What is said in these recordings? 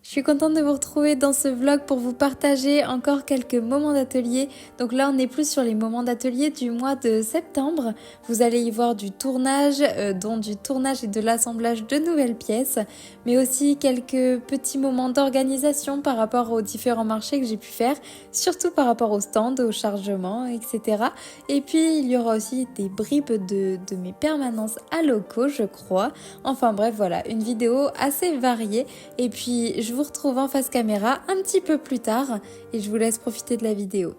Je suis contente de vous retrouver dans ce vlog pour vous partager encore quelques moments d'atelier. Donc là, on est plus sur les moments d'atelier du mois de septembre. Vous allez y voir du tournage, dont du tournage et de l'assemblage de nouvelles pièces, mais aussi quelques petits moments d'organisation par rapport aux différents marchés que j'ai pu faire, surtout par rapport au stand, au chargement, etc. Et puis, il y aura aussi des bribes de mes permanences à locaux, je crois. Enfin bref, voilà, une vidéo assez variée. Et puis, je vous retrouve en face caméra un petit peu plus tard et je vous laisse profiter de la vidéo.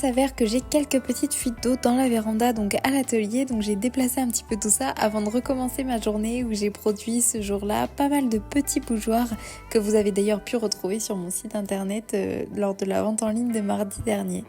s'avère que j'ai quelques petites fuites d'eau dans la véranda, donc à l'atelier, donc j'ai déplacé un petit peu tout ça avant de recommencer ma journée où j'ai produit ce jour-là pas mal de petits bougeoirs que vous avez d'ailleurs pu retrouver sur mon site internet lors de la vente en ligne de mardi dernier.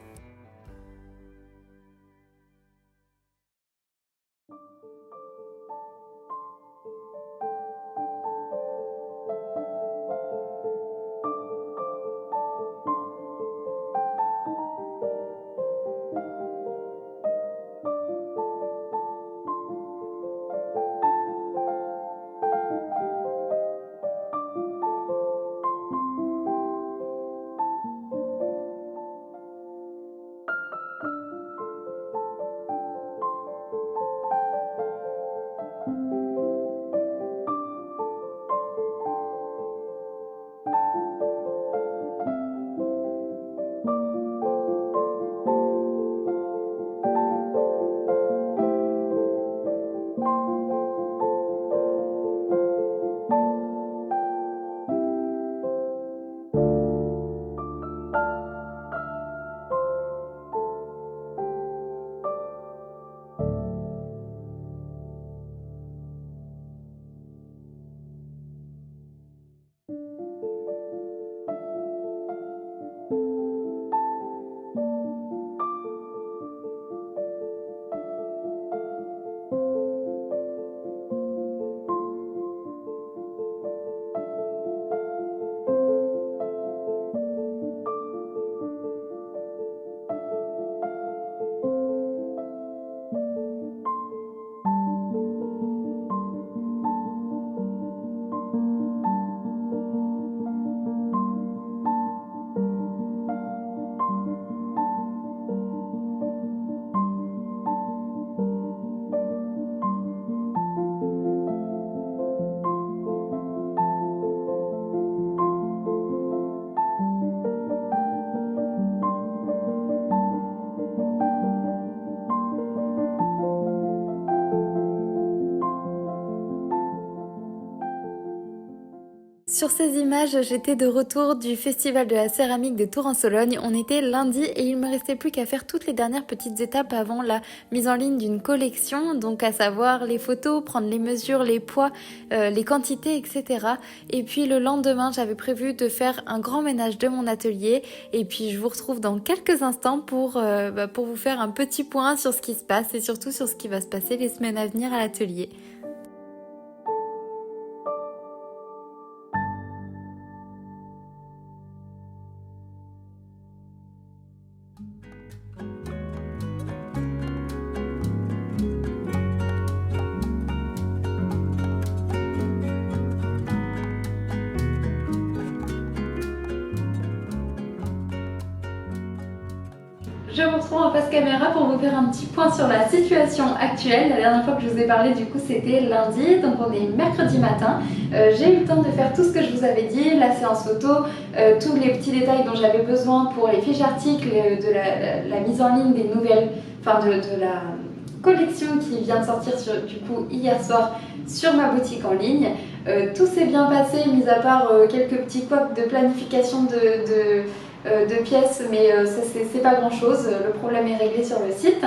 Sur ces images, j'étais de retour du Festival de la céramique de Tours-en-Sologne. On était lundi et il me restait plus qu'à faire toutes les dernières petites étapes avant la mise en ligne d'une collection, donc à savoir les photos, prendre les mesures, les poids, les quantités, etc. Et puis le lendemain, j'avais prévu de faire un grand ménage de mon atelier. Et puis je vous retrouve dans quelques instants pour vous faire un petit point sur ce qui se passe et surtout sur ce qui va se passer les semaines à venir à l'atelier. Je vous retrouve en face caméra pour vous faire un petit point sur la situation actuelle. La dernière fois que je vous ai parlé, du coup, c'était lundi, donc on est mercredi matin. J'ai eu le temps de faire tout ce que je vous avais dit, la séance photo, tous les petits détails dont j'avais besoin pour les fiches articles, de la mise en ligne des nouvelles, enfin de la collection qui vient de sortir du coup hier soir sur ma boutique en ligne. Tout s'est bien passé, mis à part quelques petits couacs de planification de pièces, mais ça c'est pas grand chose, le problème est réglé sur le site.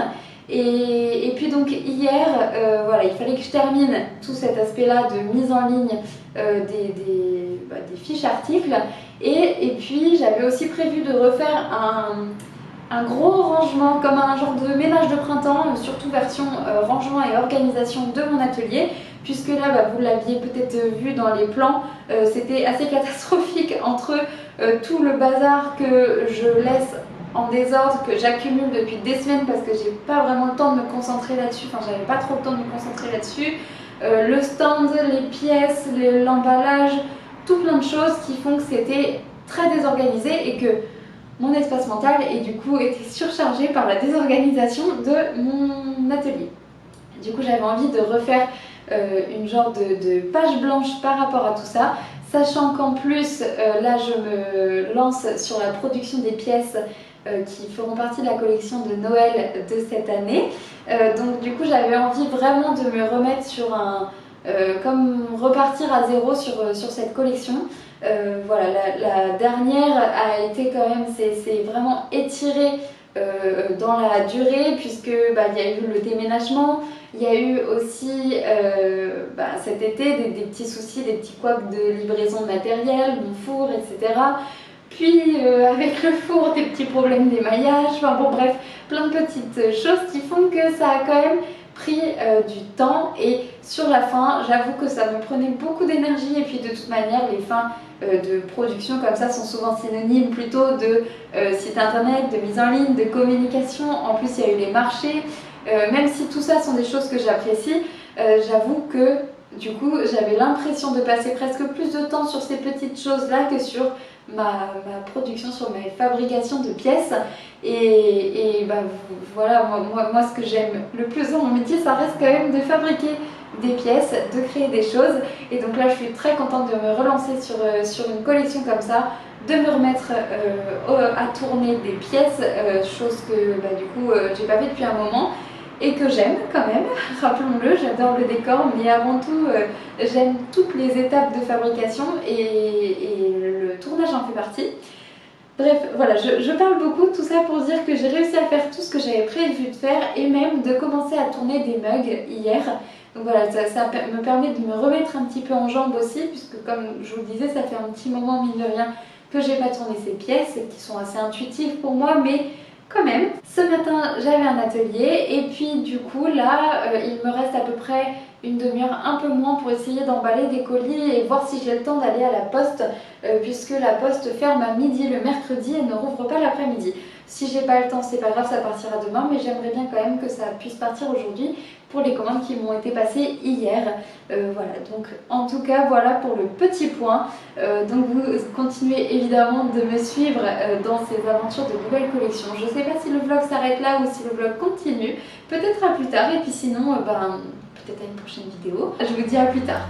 Et puis donc hier, voilà, il fallait que je termine tout cet aspect là de mise en ligne des fiches articles, et puis j'avais aussi prévu de refaire un gros rangement, comme un genre de ménage de printemps, surtout version rangement et organisation de mon atelier, puisque là, vous l'aviez peut-être vu dans les plans, c'était assez catastrophique entre tout le bazar que je laisse en désordre, que j'accumule depuis des semaines parce que j'ai pas vraiment le temps de me concentrer là-dessus, enfin j'avais pas trop le temps de me concentrer là-dessus, le stand, les pièces, l'emballage, tout plein de choses qui font que c'était très désorganisé et que mon espace mental et du coup était surchargé par la désorganisation de mon atelier. Du coup j'avais envie de refaire une genre de page blanche par rapport à tout ça, sachant qu'en plus là je me lance sur la production des pièces qui feront partie de la collection de Noël de cette année. Donc du coup j'avais envie vraiment de me remettre sur comme repartir à zéro sur cette collection. Voilà, la dernière a été quand même, c'est vraiment étiré dans la durée, puisque il y a eu le déménagement, il y a eu aussi cet été des petits soucis, des petits couacs de livraison de matériel, mon four, etc. Puis avec le four, des petits problèmes d'émaillage, enfin bon bref, plein de petites choses qui font que ça a quand même pris du temps, et sur la fin, j'avoue que ça me prenait beaucoup d'énergie, et puis de toute manière, les fins de production comme ça sont souvent synonymes plutôt de site internet, de mise en ligne, de communication. En plus, il y a eu les marchés, même si tout ça sont des choses que j'apprécie, j'avoue que du coup, j'avais l'impression de passer presque plus de temps sur ces petites choses-là que sur ma production, sur ma fabrication de pièces. Et voilà, moi, ce que j'aime le plus dans mon métier, ça reste quand même de fabriquer des pièces, de créer des choses. Et donc là, je suis très contente de me relancer sur une collection comme ça, de me remettre à tourner des pièces, chose que du coup, j'ai pas fait depuis un moment. Et que j'aime quand même, rappelons-le, j'adore le décor, mais avant tout, j'aime toutes les étapes de fabrication, et le tournage en fait partie. Bref, voilà, je parle beaucoup, tout ça pour dire que j'ai réussi à faire tout ce que j'avais prévu de faire, et même de commencer à tourner des mugs hier. Donc voilà, ça me permet de me remettre un petit peu en jambes aussi, puisque comme je vous le disais, ça fait un petit moment, mine de rien, que j'ai pas tourné ces pièces, qui sont assez intuitives pour moi, mais quand même. Ce matin, j'avais un atelier, et puis du coup là, il me reste à peu près une demi-heure, un peu moins, pour essayer d'emballer des colis et voir si j'ai le temps d'aller à la poste, puisque la poste ferme à midi le mercredi et ne rouvre pas l'après-midi. Si j'ai pas le temps, c'est pas grave, ça partira demain, mais j'aimerais bien quand même que ça puisse partir aujourd'hui pour les commandes qui m'ont été passées hier. Voilà, donc en tout cas, voilà pour le petit point. Donc vous continuez évidemment de me suivre dans ces aventures de nouvelles collections. Je sais pas si le vlog s'arrête là ou si le vlog continue, peut-être à plus tard, et puis sinon, peut-être à une prochaine vidéo. Je vous dis à plus tard.